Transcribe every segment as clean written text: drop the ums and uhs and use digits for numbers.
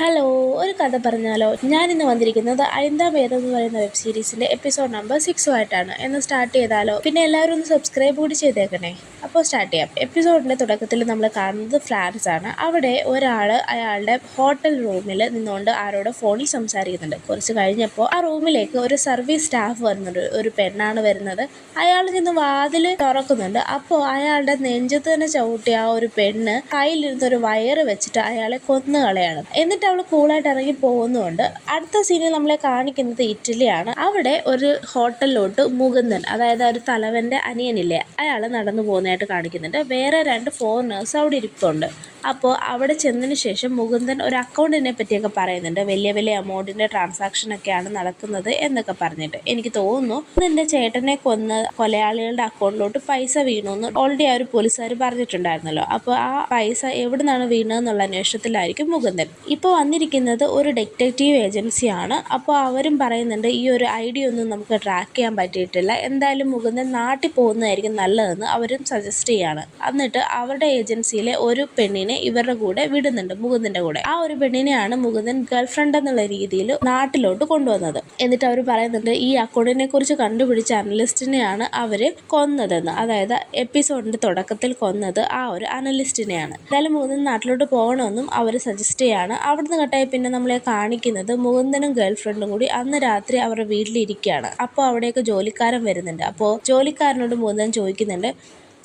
Hello, ഒരു കഥ പറഞ്ഞാലോ? ഞാനിന്ന് വന്നിരിക്കുന്നത് അഴിന്താഭേദം എന്ന് പറയുന്ന വെബ് സീരീസിന്റെ എപ്പിസോഡ് നമ്പർ 6 ആയിട്ടാണ്. എന്ന് സ്റ്റാർട്ട് ചെയ്താലോ? പിന്നെ എല്ലാവരും ഒന്ന് സബ്സ്ക്രൈബ് കൂടി ചെയ്തേക്കണേ. അപ്പോൾ സ്റ്റാർട്ട് ചെയ്യാം. എപ്പിസോഡിന്റെ തുടക്കത്തിൽ നമ്മൾ കാണുന്നത് ഫ്രാൻസ് ആണ്. അവിടെ ഒരാള് അയാളുടെ ഹോട്ടൽ റൂമിൽ നിന്നുകൊണ്ട് ആരോട് ഫോണിൽ സംസാരിക്കുന്നുണ്ട്. കുറച്ച് കഴിഞ്ഞപ്പോൾ ആ റൂമിലേക്ക് ഒരു സർവീസ് സ്റ്റാഫ് വരുന്നുണ്ട്. ഒരു പെണ്ണാണ് വരുന്നത്. അയാൾ നിന്ന് വാതിൽ തുറക്കുന്നുണ്ട്. അപ്പോൾ അയാളുടെ നെഞ്ചത്ത് തന്നെ ചവിട്ടിയ ആ ഒരു പെണ്ണ് കയ്യിലിരുന്ന ഒരു വയറ് വെച്ചിട്ട് അയാളെ കൊന്നു കളയാണ്. എന്നിട്ട് അവള് കൂളായിട്ട് ഇറങ്ങി പോകുന്നുണ്ട്. അടുത്ത സീനിൽ നമ്മളെ കാണിക്കുന്നത് ഇറ്റലിയാണ്. അവിടെ ഒരു ഹോട്ടലിലോട്ട് മുകുന്ദൻ, അതായത് ഒരു തലവന്റെ അനിയനില്ലേ, അയാൾ നടന്നു പോകുന്നതായിട്ട് കാണിക്കുന്നുണ്ട്. വേറെ 2 ഫോറിനേഴ്സ് അവിടെ ഇരിപ്പുണ്ട്. അപ്പോൾ അവിടെ ചെന്നതിന് ശേഷം മുകുന്ദൻ ഒരു അക്കൗണ്ടിനെ പറ്റിയൊക്കെ പറയുന്നുണ്ട്. വലിയ വലിയ എമൗണ്ടിന്റെ ട്രാൻസാക്ഷനൊക്കെയാണ് നടക്കുന്നത് എന്നൊക്കെ പറഞ്ഞിട്ട്. എനിക്ക് തോന്നുന്നു എന്റെ ചേട്ടനെ കൊന്ന കൊലയാളികളുടെ അക്കൗണ്ടിലോട്ട് പൈസ വീണു ഓൾറെഡി ആ ഒരു പോലീസുകാർ പറഞ്ഞിട്ടുണ്ടായിരുന്നല്ലോ. അപ്പോൾ ആ പൈസ എവിടെ നിന്നാണ് വീണതെന്നുള്ള അന്വേഷണത്തിലായിരിക്കും മുകുന്ദൻ. ഇപ്പോൾ വന്നിരിക്കുന്നത് ഒരു ഡിറ്റക്റ്റീവ് ഏജൻസിയാണ്. അപ്പോൾ അവരും പറയുന്നുണ്ട് ഈ ഒരു ഐഡിയ ഒന്നും നമുക്ക് ട്രാക്ക് ചെയ്യാൻ പറ്റിയിട്ടില്ല, എന്തായാലും മുകുന്ദൻ നാട്ടിൽ പോകുന്നതായിരിക്കും നല്ലതെന്ന് അവരും സജസ്റ്റ് ചെയ്യാണ്. എന്നിട്ട് അവരുടെ ഏജൻസിയിലെ ഒരു പെണ്ണിനെ ഇവരുടെ കൂടെ വിടുന്നുണ്ട്, മുകുന്ദന്റെ കൂടെ. ആ ഒരു പെണ്ണിനെയാണ് മുകുന്ദൻ ഗേൾഫ്രണ്ട് എന്നുള്ള രീതിയിൽ നാട്ടിലോട്ട് കൊണ്ടുവന്നത്. എന്നിട്ട് അവർ പറയുന്നുണ്ട് ഈ അക്കൗണ്ടിനെ കുറിച്ച് കണ്ടുപിടിച്ച അനലിസ്റ്റിനെയാണ് അവര് കൊന്നതെന്ന്, അതായത് എപ്പിസോഡിന്റെ തുടക്കത്തിൽ കൊന്നത് ആ ഒരു അനലിസ്റ്റിനെയാണ്. എന്തായാലും മുകുന്ദൻ നാട്ടിലോട്ട് പോകണമെന്നും അവർ സജസ്റ്റ് ചെയ്യാണ്. അവിടുന്ന് കട്ടായി പിന്നെ നമ്മളെ കാണിക്കുന്നത് മുകുന്ദനും ഗേൾഫ്രണ്ടും കൂടി അന്ന് രാത്രി അവരുടെ വീട്ടിലിരിക്കുകയാണ്. അപ്പോൾ അവിടേക്ക് ജോലിക്കാരൻ വരുന്നുണ്ട്. അപ്പോൾ ജോലിക്കാരനോട് മുകുന്ദൻ ചോദിക്കുന്നുണ്ട്,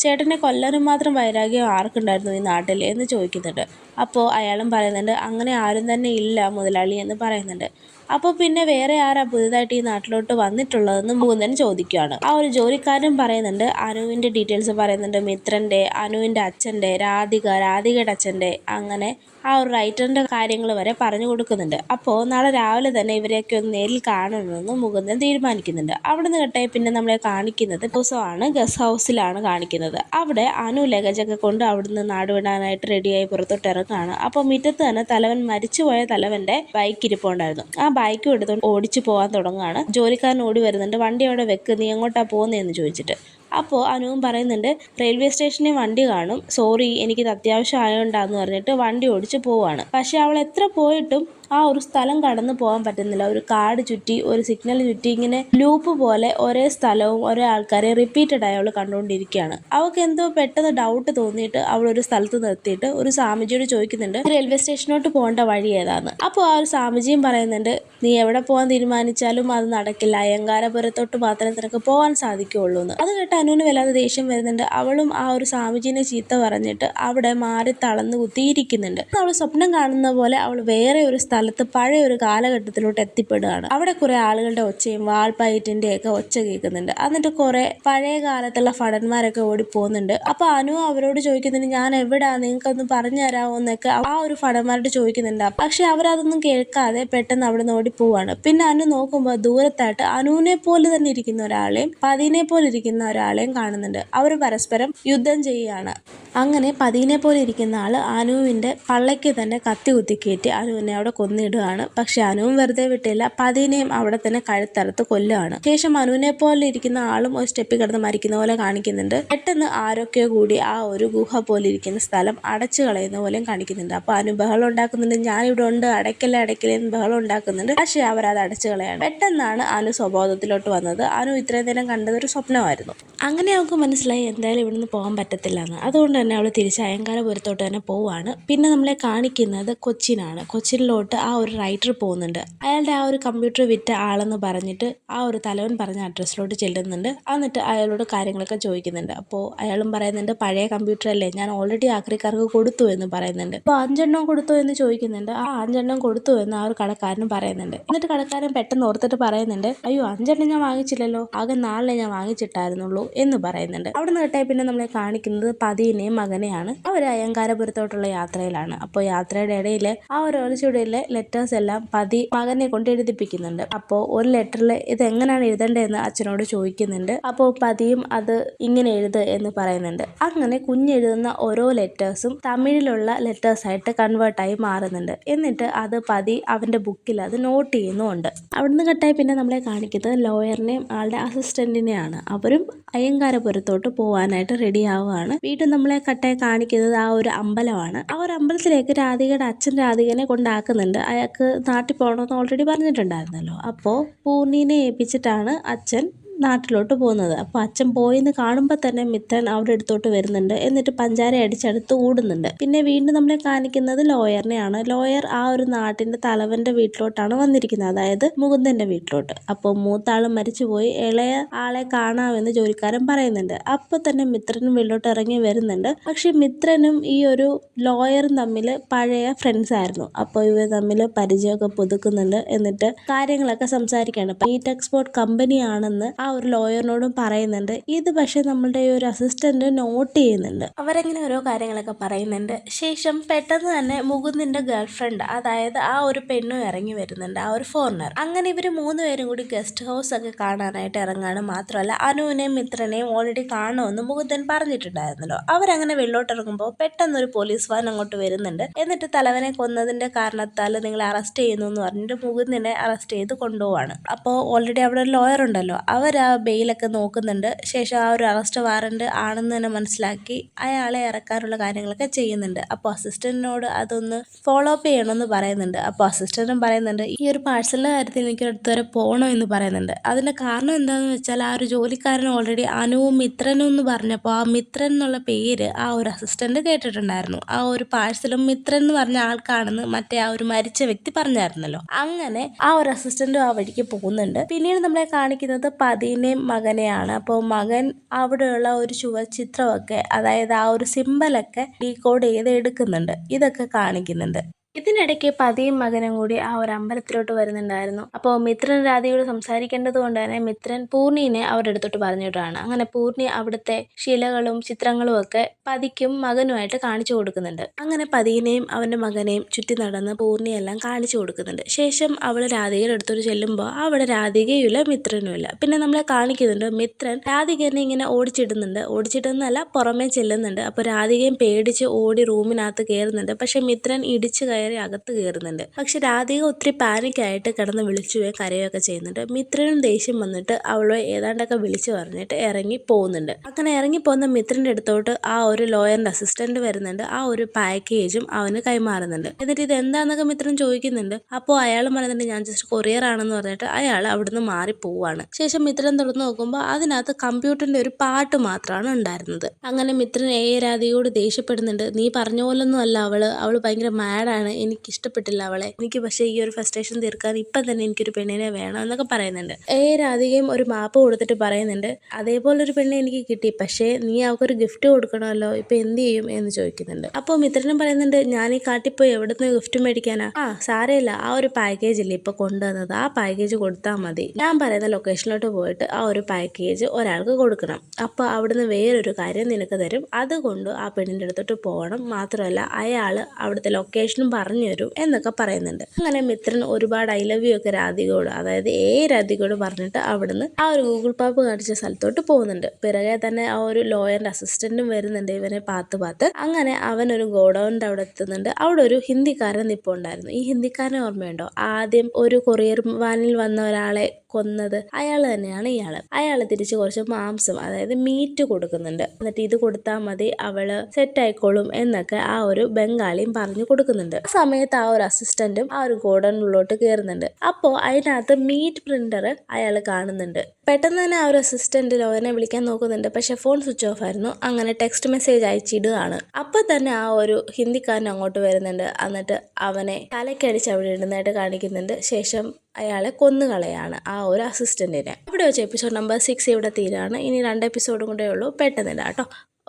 ചേട്ടനെ കൊല്ലാനും മാത്രം വൈരാഗ്യം ആർക്കുണ്ടായിരുന്നു ഈ നാട്ടിൽ എന്ന് ചോദിക്കുന്നുണ്ട്. അപ്പോൾ അയാളും പറയുന്നുണ്ട്, അങ്ങനെ ആരും തന്നെ ഇല്ല മുതലാളി എന്ന് പറയുന്നുണ്ട്. അപ്പോൾ പിന്നെ വേറെ ആരാ പുതുതായിട്ട് ഈ നാട്ടിലോട്ട് വന്നിട്ടുള്ളതെന്ന് മുകുന്ദൻ ചോദിക്കുകയാണ്. ആ ഒരു ജോലിക്കാരൻ പറയുന്നുണ്ട്, അനുവിൻ്റെ ഡീറ്റെയിൽസ് പറയുന്നുണ്ട്, മിത്രൻ്റെ, അനുവിൻ്റെ അച്ഛൻ്റെ, രാധികയുടെ അച്ഛൻ്റെ, അങ്ങനെ ആ ഒരു റൈറ്ററിൻ്റെ കാര്യങ്ങൾ വരെ പറഞ്ഞു കൊടുക്കുന്നുണ്ട്. അപ്പോൾ നാളെ രാവിലെ തന്നെ ഇവരെയൊക്കെ ഒന്ന് നേരിൽ കാണണമെന്ന് മുകുന്ദൻ തീരുമാനിക്കുന്നുണ്ട്. അവിടുന്ന് കേട്ടായി പിന്നെ നമ്മളെ കാണിക്കുന്നത് ദിവസമാണ് ഗസ്റ്റ് ഹൗസിലാണ് കാണിക്കുന്നത്. അവിടെ അനു ലഗേജൊക്കെ കൊണ്ട് അവിടുന്ന് നാടുവിടാനായിട്ട് റെഡിയായി പുറത്തോട്ട് ഇറങ്ങുകയാണ്. അപ്പോൾ മുറ്റത്ത് തന്നെ തലവൻ, മരിച്ചുപോയ തലവൻ്റെ ബൈക്ക് ഇരിപ്പുണ്ടായിരുന്നു. ആ ബൈക്കും എടുത്തുകൊണ്ട് ഓടിച്ചു പോകാൻ തുടങ്ങുകയാണ്. ജോലിക്കാരൻ ഓടി വരുന്നുണ്ട്, വണ്ടി അവിടെ വെക്ക്, നീ എങ്ങോട്ടാ പോകുന്നതെന്ന് ചോദിച്ചിട്ട്. അപ്പോൾ അനുവും പറയുന്നുണ്ട്, റെയിൽവേ സ്റ്റേഷനിൽ വണ്ടി കാണും, സോറി എനിക്കിത് അത്യാവശ്യം ആയതുകൊണ്ടാന്ന് പറഞ്ഞിട്ട് വണ്ടി ഓടിച്ച് പോവാണ്. പക്ഷെ അവൾ എത്ര പോയിട്ടും ആ ഒരു സ്ഥലം കടന്നു പോകാൻ പറ്റുന്നില്ല. ഒരു കാട് ചുറ്റി, ഒരു സിഗ്നൽ ചുറ്റി, ഇങ്ങനെ ലൂപ്പ് പോലെ ഒരേ സ്ഥലവും ഒരേ ആൾക്കാരെ റിപ്പീറ്റഡ് ആയി അവൾ കണ്ടുകൊണ്ടിരിക്കുകയാണ്. അവൾക്ക് എന്തോ പെട്ടെന്ന് ഡൗട്ട് തോന്നിയിട്ട് അവൾ ഒരു സ്ഥലത്ത് നിർത്തിയിട്ട് ഒരു സ്വാമിജിയോട് ചോദിക്കുന്നുണ്ട്, റെയിൽവേ സ്റ്റേഷനോട്ട് പോകേണ്ട വഴി ഏതാന്ന്. അപ്പോൾ ആ ഒരു സ്വാമിജിയും പറയുന്നുണ്ട്, നീ എവിടെ പോകാൻ തീരുമാനിച്ചാലും അത് നടക്കില്ല, അയ്യങ്കാരപുരത്തോട്ട് മാത്രമേ നിനക്ക് പോകാൻ സാധിക്കുകയുള്ളൂ എന്ന്. അത് കേട്ട് അനുവിന് വല്ലാതെ ദേഷ്യം വരുന്നുണ്ട്. അവളും ആ ഒരു സ്വാമിജിനെ ചീത്ത പറഞ്ഞിട്ട് അവിടെ മാറി തളർന്നു കുത്തിയിരിക്കുന്നുണ്ട്. അവൾ സ്വപ്നം കാണുന്ന പോലെ അവൾ വേറെ ഒരു സ്ഥലത്ത് പഴയ ഒരു കാലഘട്ടത്തിലോട്ട് എത്തിപ്പെടുകയാണ്. അവിടെ കുറെ ആളുകളുടെ ഒച്ചയും വാൾപ്പയറ്റിന്റെ ഒക്കെ ഒച്ച കേൾക്കുന്നുണ്ട്. എന്നിട്ട് കുറെ പഴയ കാലത്തുള്ള ഭടന്മാരൊക്കെ ഓടി പോകുന്നുണ്ട്. അപ്പൊ അനു അവരോട് ചോദിക്കുന്നുണ്ട്, ഞാൻ എവിടാ, നിങ്ങൾക്കൊന്ന് പറഞ്ഞു തരാമോ എന്നൊക്കെ ആ ഒരു ഭടന്മാരോട് ചോദിക്കുന്നുണ്ട്. പക്ഷെ അവരതൊന്നും കേൾക്കാതെ പെട്ടെന്ന് അവിടെ നിന്ന് ഓടി പോവാണ്. പിന്നെ അനു നോക്കുമ്പോൾ ദൂരത്തായിട്ട് അനുവിനെ പോലെ തന്നെ ഇരിക്കുന്ന ഒരാളെയും പതിനെ പോലെ ഇരിക്കുന്ന ഒരാളെയും കാണുന്നുണ്ട്. അവർ പരസ്പരം യുദ്ധം ചെയ്യുകയാണ്. അങ്ങനെ പതിനെ പോലെ ഇരിക്കുന്ന ആള് അനുവിന്റെ പള്ളയ്ക്ക് തന്നെ കത്തി കുത്തിക്കയറ്റി അനുവിനെ അവിടെ കൊന്നിടുകയാണ്. പക്ഷെ അനുവും വെറുതെ വിട്ടില്ല, പതിനെയും അവിടെ തന്നെ കഴുത്തറുത്ത് കൊല്ലുകയാണ്. ശേഷം അനുവിനെ പോലെ ഇരിക്കുന്ന ആളും ഒരു സ്റ്റെപ്പിൽ കിടന്ന് മരിക്കുന്ന പോലെ കാണിക്കുന്നുണ്ട്. പെട്ടെന്ന് ആരൊക്കെയോ കൂടി ആ ഒരു ഗുഹ പോലെ ഇരിക്കുന്ന സ്ഥലം അടച്ചു കളയുന്ന പോലെയും കാണിക്കുന്നുണ്ട്. അപ്പൊ അനു ബഹളം ഉണ്ടാക്കുന്നുണ്ട്, ഞാനിവിടെ ഉണ്ട്, അടയ്ക്കല്ലേ എന്ന് ബഹളം ഉണ്ടാക്കുന്നുണ്ട്. പക്ഷെ അവരത് അടച്ചു കളയാണ്. പെട്ടെന്നാണ് അനു സ്വബോധത്തിലോട്ട് വന്നത്. അനു ഇത്രയും നേരം കണ്ടത് ഒരു സ്വപ്നമായിരുന്നു. അങ്ങനെ അവൾക്ക് മനസ്സിലായി എന്തായാലും ഇവിടുന്ന് പോകാൻ പറ്റത്തില്ല എന്ന്. അതുകൊണ്ട് തന്നെ അവൾ തിരിച്ച് അയ്യങ്കാരപുരത്തോട്ട് തന്നെ പോവാണ്. പിന്നെ നമ്മളെ കാണിക്കുന്നത് കൊച്ചിനാണ്. കൊച്ചിനിലോട്ട് ആ ഒരു റൈറ്റർ പോകുന്നുണ്ട്. അയാളുടെ ആ ഒരു കമ്പ്യൂട്ടർ വിറ്റ ആളെന്ന് പറഞ്ഞിട്ട് ആ ഒരു തലവൻ പറഞ്ഞ അഡ്രസ്സിലോട്ട് ചെല്ലുന്നുണ്ട്. എന്നിട്ട് അയാളോട് കാര്യങ്ങളൊക്കെ ചോദിക്കുന്നുണ്ട്. അപ്പോൾ അയാളും പറയുന്നുണ്ട്, പഴയ കമ്പ്യൂട്ടർ അല്ലേ, ഞാൻ ഓൾറെഡി ആക്രിക്കാർക്ക് കൊടുത്തു എന്ന് പറയുന്നുണ്ട്. അപ്പോൾ 5 എണ്ണം കൊടുത്തു എന്ന് ചോദിക്കുന്നുണ്ട്. ആ 5 എണ്ണം കൊടുത്തു എന്ന് ആ ഒരു കടക്കാരനും പറയുന്നുണ്ട്. എന്നിട്ട് കടക്കാരൻ പെട്ടെന്ന് ഓർത്തിട്ട് പറയുന്നുണ്ട്, അയ്യോ 5 എണ്ണം ഞാൻ വാങ്ങിച്ചില്ലല്ലോ, ആകെ 4 ഞാൻ വാങ്ങിച്ചിട്ടായിരുന്നുള്ളൂ എന്ന് പറയുന്നുണ്ട്. അവിടെ നിന്ന് കേട്ടായി പിന്നെ നമ്മളെ കാണിക്കുന്നത് പതിനെയും മകനെയാണ്. അവർ അയ്യങ്കാരപുരത്തോട്ടുള്ള യാത്രയിലാണ്. അപ്പോൾ യാത്രയുടെ ഇടയിൽ ആ ഒരു ഒളിച്ചുടിയിലെ ലെറ്റേഴ്സ് എല്ലാം പതി മകനെ കൊണ്ട് എഴുതിപ്പിക്കുന്നുണ്ട്. അപ്പോൾ ഒരു ലെറ്ററിൽ ഇത് എങ്ങനെയാണ് എഴുതേണ്ടതെന്ന് അച്ഛനോട് ചോദിക്കുന്നുണ്ട്. അപ്പോൾ പതിയും അത് ഇങ്ങനെ എഴുത് എന്ന് പറയുന്നുണ്ട്. അങ്ങനെ കുഞ്ഞെഴുതുന്ന ഓരോ ലെറ്റേഴ്സും തമിഴിലുള്ള ലെറ്റേഴ്സ് ആയിട്ട് കൺവേർട്ടായി മാറുന്നുണ്ട്. എന്നിട്ട് അത് പതി അവന്റെ ബുക്കിൽ അത് നോട്ട് ചെയ്യുന്നുമുണ്ട്. അവിടുന്ന് കട്ടായി പിന്നെ നമ്മളെ കാണിക്കുന്നത് ലോയറിനെയും ആളുടെ അസിസ്റ്റന്റിനെയാണ്. അവരും അയ്യങ്കാരപുരത്തോട്ട് പോകാനായിട്ട് റെഡി ആവുകയാണ്. വീണ്ടും നമ്മളെ കട്ടായി കാണിക്കുന്നത് ആ ഒരു അമ്പലമാണ്. ആ ഒരു അമ്പലത്തിലേക്ക് രാധികയുടെ അച്ഛൻ രാധികനെ കൊണ്ടാക്കുന്നുണ്ട്. പറയുന്നുണ്ട് അയാൾക്ക് നാട്ടിൽ പോകണമെന്ന് ഓൾറെഡി പറഞ്ഞിട്ടുണ്ടായിരുന്നല്ലോ. അപ്പോൾ പൂർണ്ണീനെ ഏൽപ്പിച്ചിട്ടാണ് അച്ഛൻ നാട്ടിലോട്ട് പോകുന്നത്. അപ്പോൾ അച്ഛൻ പോയിന്ന് കാണുമ്പോൾ തന്നെ മിത്രൻ അവിടെ അടുത്തോട്ട് വരുന്നുണ്ട്. എന്നിട്ട് പഞ്ചാര അടിച്ചടുത്ത് ഓടുന്നുണ്ട്. പിന്നെ വീണ്ടും നമ്മളെ കാണിക്കുന്നത് ലോയറിനെയാണ്. ലോയർ ആ ഒരു നാട്ടിന്റെ തലവന്റെ വീട്ടിലോട്ടാണ് വന്നിരിക്കുന്നത്, അതായത് മുകുന്ദന്റെ വീട്ടിലോട്ട്. അപ്പോൾ മൂത്താളും മരിച്ചുപോയി, ഇളയ ആളെ കാണാമെന്ന് ജോലിക്കാരൻ പറയുന്നുണ്ട്. അപ്പൊ തന്നെ മിത്രനും വീട്ടിലോട്ട് ഇറങ്ങി വരുന്നുണ്ട്. പക്ഷെ മിത്രനും ഈ ഒരു ലോയറും തമ്മിൽ പഴയ ഫ്രണ്ട്സ് ആയിരുന്നു. അപ്പോൾ ഇവർ തമ്മിൽ പരിചയമൊക്കെ പുതുക്കുന്നുണ്ട്. എന്നിട്ട് കാര്യങ്ങളൊക്കെ സംസാരിക്കുകയാണ്. മീറ്റ് എക്സ്പോർട്ട് കമ്പനിയാണെന്ന് ആ ഒരു ലോയറിനോടും പറയുന്നുണ്ട്. ഇത് പക്ഷെ നമ്മളുടെ ഈ ഒരു അസിസ്റ്റന്റ് നോട്ട് ചെയ്യുന്നുണ്ട്. അവരെങ്ങനെ ഓരോ കാര്യങ്ങളൊക്കെ പറയുന്നുണ്ട്. ശേഷം പെട്ടെന്ന് തന്നെ മുകുന്ദിന്റെ ഗേൾഫ്രണ്ട്, അതായത് ആ ഒരു പെണ്ണും ഇറങ്ങി വരുന്നുണ്ട്, ആ ഒരു ഫോറിനർ. അങ്ങനെ ഇവര് 3 പേരും കൂടി ഗസ്റ്റ് ഹൗസ് ഒക്കെ കാണാനായിട്ട് ഇറങ്ങാണ്. മാത്രമല്ല അനുവിനെയും മിത്രനെയും ഓൾറെഡി കാണുമെന്ന് മുകുന്ദൻ പറഞ്ഞിട്ടുണ്ടായിരുന്നല്ലോ. അവരങ്ങനെ വെള്ളോട്ട് ഇറങ്ങുമ്പോൾ പെട്ടെന്ന് ഒരു പോലീസ് വാൻ അങ്ങോട്ട് വരുന്നുണ്ട്. എന്നിട്ട് തലവനെ കൊന്നതിന്റെ കാരണത്താൽ നിങ്ങളെ അറസ്റ്റ് ചെയ്യുന്നു എന്ന് പറഞ്ഞിട്ട് മുകുന്ദനെ അറസ്റ്റ് ചെയ്ത് കൊണ്ടുപോവാണ്. അപ്പോൾ ഓൾറെഡി അവിടെ ഒരു ലോയർ ഉണ്ടല്ലോ, അവർ ആ ബെയിലൊക്കെ നോക്കുന്നുണ്ട്. ശേഷം ആ ഒരു അറസ്റ്റ് വാറണ്ട് ആണെന്ന് തന്നെ മനസ്സിലാക്കി അയാളെ ഇറക്കാനുള്ള കാര്യങ്ങളൊക്കെ ചെയ്യുന്നുണ്ട്. അപ്പോൾ അസിസ്റ്റന്റിനോട് അതൊന്ന് ഫോളോ അപ്പ് ചെയ്യണമെന്ന് പറയുന്നുണ്ട്. അപ്പോൾ അസിസ്റ്റന്റും പറയുന്നുണ്ട് ഈ ഒരു പാഴ്സലിന്റെ കാര്യത്തിൽ എനിക്ക് അടുത്ത് വരെ പോകണം എന്ന് പറയുന്നുണ്ട്. അതിന്റെ കാരണം എന്താണെന്ന് വെച്ചാൽ ആ ഒരു ജോലിക്കാരൻ ഓൾറെഡി അനുവും മിത്രനും എന്ന് പറഞ്ഞപ്പോൾ ആ മിത്രൻ എന്നുള്ള പേര് ആ ഒരു അസിസ്റ്റന്റ് കേട്ടിട്ടുണ്ടായിരുന്നു. ആ ഒരു പാഴ്സലും മിത്രൻ എന്ന് പറഞ്ഞ ആൾക്കാണെന്ന് മറ്റേ ആ ഒരു മരിച്ച വ്യക്തി പറഞ്ഞായിരുന്നല്ലോ. അങ്ങനെ ആ ഒരു അസിസ്റ്റന്റും ആ വഴിക്ക് പോകുന്നുണ്ട്. പിന്നീട് നമ്മളെ കാണിക്കുന്നത് പതിനെയും മകനെയാണ്. അപ്പോൾ മകൻ അവിടെയുള്ള ഒരു ചുവർചിത്രമൊക്കെ, അതായത് ആ ഒരു സിമ്പലൊക്കെ ഡീകോഡ് ചെയ്ത് എടുക്കുന്നുണ്ട്. ഇതൊക്കെ കാണിക്കുന്നുണ്ട്. ഇതിനിടയ്ക്ക് പതിയും മകനും കൂടി ആ ഒരു അമ്പലത്തിലോട്ട് വരുന്നുണ്ടായിരുന്നു. അപ്പോൾ മിത്രൻ രാധികയോട് സംസാരിക്കേണ്ടത് കൊണ്ട് തന്നെ മിത്രൻ പൂർണ്ണീനെ അവരുടെ അടുത്തോട്ട് പറഞ്ഞിട്ടാണ്. അങ്ങനെ പൂർണ്ണി അവിടുത്തെ ശിലകളും ചിത്രങ്ങളും ഒക്കെ പതിക്കും മകനുമായിട്ട് കാണിച്ചു കൊടുക്കുന്നുണ്ട്. അങ്ങനെ പതിനെയും അവന്റെ മകനെയും ചുറ്റി നടന്ന് പൂർണ്ണിയെല്ലാം കാണിച്ചു കൊടുക്കുന്നുണ്ട്. ശേഷം അവൾ രാധികയുടെ അടുത്തോട്ട് ചെല്ലുമ്പോൾ അവിടെ രാധികയുമില്ല മിത്രനുമില്ല. പിന്നെ നമ്മളെ കാണിക്കുന്നുണ്ട് മിത്രൻ രാധികനെ ഇങ്ങനെ ഓടിച്ചിടുന്നല്ല പുറമേ ചെല്ലുന്നുണ്ട്. അപ്പോൾ രാധികയും പേടിച്ച് ഓടി റൂമിനകത്ത് കയറുന്നുണ്ട്. പക്ഷെ മിത്രൻ ഇടിച്ചു കയറി അകത്ത് കയറുന്നുണ്ട്. പക്ഷെ രാധിക ഒത്തിരി പാനിക്കായിട്ട് കിടന്ന് വിളിച്ചുപോയി കരയൊക്കെ ചെയ്യുന്നുണ്ട്. മിത്രനും ദേഷ്യം വന്നിട്ട് അവളെ ഏതാണ്ടൊക്കെ വിളിച്ചു പറഞ്ഞിട്ട് ഇറങ്ങി പോകുന്നുണ്ട്. അങ്ങനെ ഇറങ്ങി പോകുന്ന മിത്രന്റെ അടുത്തോട്ട് ആ ഒരു ലോയറിന്റെ അസിസ്റ്റന്റ് വരുന്നുണ്ട്. ആ ഒരു പാക്കേജും അവന് കൈമാറുന്നുണ്ട്. എന്നിട്ട് ഇത് എന്താന്നൊക്കെ മിത്രൻ ചോദിക്കുന്നുണ്ട്. അപ്പോൾ അയാൾ പറയുന്നുണ്ട് ഞാൻ ജസ്റ്റ് കൊറിയർ ആണെന്ന് പറഞ്ഞിട്ട് അയാൾ അവിടുന്ന് മാറി പോവാണ്. ശേഷം മിത്രൻ തുറന്നു നോക്കുമ്പോൾ അതിനകത്ത് കമ്പ്യൂട്ടറിന്റെ ഒരു പാട്ട് മാത്രമാണ് ഉണ്ടായിരുന്നത്. അങ്ങനെ മിത്രൻ രാധികയോട് ദേഷ്യപ്പെടുന്നുണ്ട്. നീ പറഞ്ഞ പോലൊന്നും അല്ല അവള് ഭയങ്കര മാഡാണ്, എനിക്കിഷ്ടപ്പെട്ടില്ല അവളെ, എനിക്ക് പക്ഷേ ഈ ഒരു ഫ്രസ്ട്രേഷൻ തീർക്കാൻ ഇപ്പം തന്നെ എനിക്കൊരു പെണ്ണിനെ വേണം എന്നൊക്കെ പറയുന്നുണ്ട്. രാധികയും ഒരു മാപ്പ് കൊടുത്തിട്ട് പറയുന്നുണ്ട് അതേപോലെ ഒരു പെണ്ണെ എനിക്ക് കിട്ടി, പക്ഷേ നീ അവൾക്കൊരു ഗിഫ്റ്റ് കൊടുക്കണമല്ലോ, ഇപ്പൊ എന്ത് ചെയ്യും എന്ന് ചോദിക്കുന്നുണ്ട്. അപ്പോൾ മിത്രനും പറയുന്നുണ്ട് ഞാൻ ഈ കാട്ടിപ്പോയി എവിടുന്ന് ഗിഫ്റ്റ് മേടിക്കാനാ, സാരമില്ല ആ ഒരു പാക്കേജ് ഇല്ലേ ഇപ്പൊ കൊണ്ടുവന്നത്, ആ പാക്കേജ് കൊടുത്താൽ മതി, ഞാൻ പറയുന്ന ലൊക്കേഷനിലോട്ട് പോയിട്ട് ആ ഒരു പാക്കേജ് ഒരാൾക്ക് കൊടുക്കണം, അപ്പോൾ അവിടുന്ന് വേറൊരു കാര്യം നിനക്ക് തരും, അതുകൊണ്ട് ആ പെണ്ണിൻ്റെ അടുത്തോട്ട് പോകണം, മാത്രമല്ല അയാൾ അവിടുത്തെ ലൊക്കേഷനും പറഞ്ഞു തരും എന്നൊക്കെ പറയുന്നുണ്ട്. അങ്ങനെ മിത്രൻ ഒരുപാട് ഐ ലവ് യു ഒക്കെ രാധികയോട്, അതായത് രാധികയോട് പറഞ്ഞിട്ട് അവിടുന്ന് ആ ഒരു ഗൂഗിൾ മാപ്പ് കാണിച്ച സ്ഥലത്തോട്ട് പോകുന്നുണ്ട്. പിറകെ തന്നെ ആ ഒരു ലോയറിന്റെ അസിസ്റ്റന്റും വരുന്നുണ്ട് ഇവനെ പാത്ത്. അങ്ങനെ അവൻ ഒരു ഗോഡൌണിന്റെ അവിടെ എത്തുന്നുണ്ട്. അവിടെ ഒരു ഹിന്ദിക്കാരൻ നിൽപ്പുണ്ടായിരുന്നു. ഈ ഹിന്ദിക്കാരനെ ഓർമ്മയുണ്ടോ? ആദ്യം ഒരു കൊറിയർ വാനിൽ വന്ന ഒരാളെ കൊന്നത് അയാൾ തന്നെയാണ് ഇയാള്. അയാൾ തിരിച്ച് കുറച്ച് മാംസം, അതായത് മീറ്റ് കൊടുക്കുന്നുണ്ട്. എന്നിട്ട് ഇത് കൊടുത്താൽ മതി അവള് സെറ്റ് ആയിക്കോളും എന്നൊക്കെ ആ ഒരു ബംഗാളിയും പറഞ്ഞു കൊടുക്കുന്നുണ്ട്. ആ സമയത്ത് ആ ഒരു അസിസ്റ്റന്റും ആ ഒരു ഗോഡൌണിലോട്ട് കയറുന്നുണ്ട്. അപ്പോൾ അതിനകത്ത് മീറ്റ് പ്രിന്റർ അയാൾ കാണുന്നുണ്ട്. പെട്ടെന്ന് തന്നെ ആ ഒരു അസിസ്റ്റന്റ് ലോയറിനെ വിളിക്കാൻ നോക്കുന്നുണ്ട്. പക്ഷെ ഫോൺ സ്വിച്ച് ഓഫ് ആയിരുന്നു. അങ്ങനെ ടെക്സ്റ്റ് മെസ്സേജ് അയച്ചിടുകയാണ്. അപ്പൊ തന്നെ ആ ഒരു ഹിന്ദിക്കാരൻ അങ്ങോട്ട് വരുന്നുണ്ട്. എന്നിട്ട് അവനെ തലക്കടിച്ച് അവിടെ ഇടുന്നതായിട്ട് കാണിക്കുന്നുണ്ട്. ശേഷം അയാളെ കൊന്നുകളയാണ് ആ ഒരു അസിസ്റ്റന്റിനെ. ഇവിടെ വെച്ച് എപ്പിസോഡ് നമ്പർ 6 ഇവിടെ തീരാണ്. ഇനി 2 എപ്പിസോഡും കൂടെ ഉള്ളൂ. പെട്ടെന്നില്ല കേട്ടോ.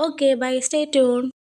Okay bye, stay tune.